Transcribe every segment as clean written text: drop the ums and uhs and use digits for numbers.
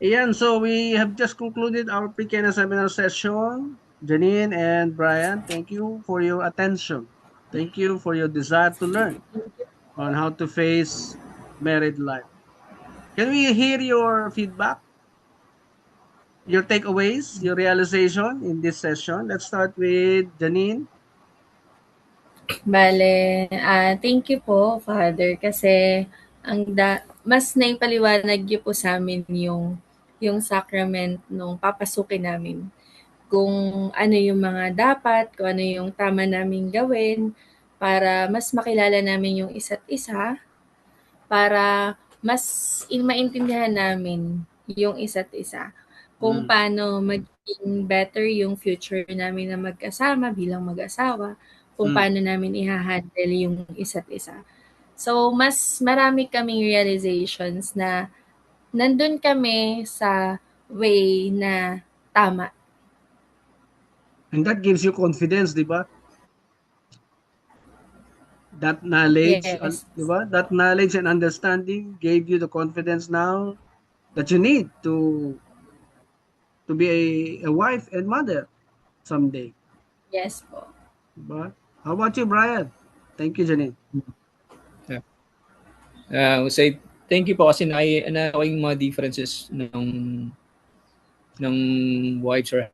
Ayan, so we have just concluded our pre-Kena seminar session. Janine and Brian, thank you for your attention. Thank you for your desire to learn on how to face married life. Can we hear your feedback, your takeaways, your realization in this session? Let's start with Janine. Bale, thank you po, Father, kasi mas naipaliwanag niyo po sa amin yung sacrament nung papasukin namin. Kung ano yung mga dapat, kung ano yung tama naming gawin para mas makilala namin yung isa't isa, para mas maintindihan namin yung isa't isa. Kung Mm. paano maging better yung future namin na magkasama bilang mag-asawa, kung Mm. paano namin i-handle yung isa't isa. So, mas marami kaming realizations na nandun kami sa way na tama. And that gives you confidence, di ba? That knowledge, Yes. di ba? That knowledge and understanding gave you the confidence now that you need to be a wife and mother someday. Yes po. Diba? How about you, Brian? Thank you, Janine. Yeah. Say thank you po kasi na ko yung mga differences ng wives or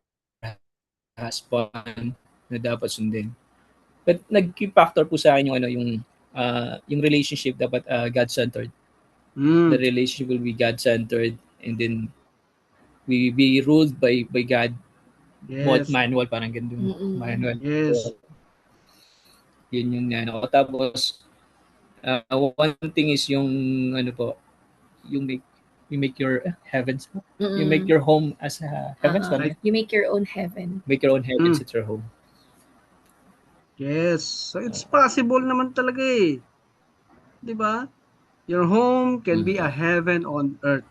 husband na dapat sundin. But nag-key factor po sa akin yung relationship dapat God-centered. The relationship will be God-centered and then we be ruled by God. Yes. Manual, parang ganun. Manual. Yes. Yun yung tapos one thing is yung you make your heavens. You make your home as a heavens. You make your own heaven. Make your own heavens at your home. Yes. So it's possible naman talaga eh. 'Di ba? Your home can be a heaven on earth.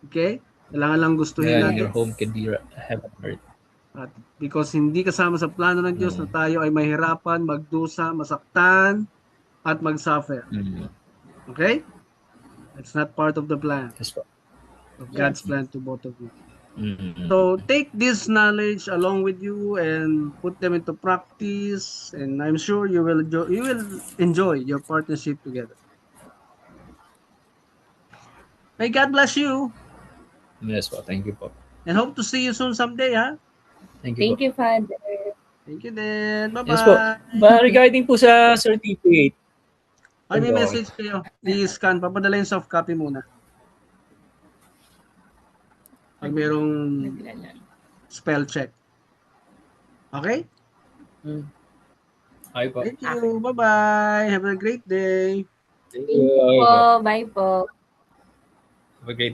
Okay? Kailangan lang gustuhin natin. Your home can be a heaven on earth. At because hindi kasama sa plano ng Diyos na tayo ay mahirapan, magdusa, masaktan, at mag-suffer. Okay? It's not part of the plan. Of God's plan to both of you. So take this knowledge along with you and put them into practice, and I'm sure you will enjoy your partnership together. May God bless you. Yes po, thank you po. And hope to see you soon someday, ha? Thank you Thank you, Father. Thank you din. Bye-bye. Yes po. Regarding po sa certificate. Ay, may message kayo. I-scan. Papadala yung soft copy muna. Pag merong spell check. Okay? Hi po. Thank you. Bye-bye. Have a great day. Thank you po. Bye po. Have a great day.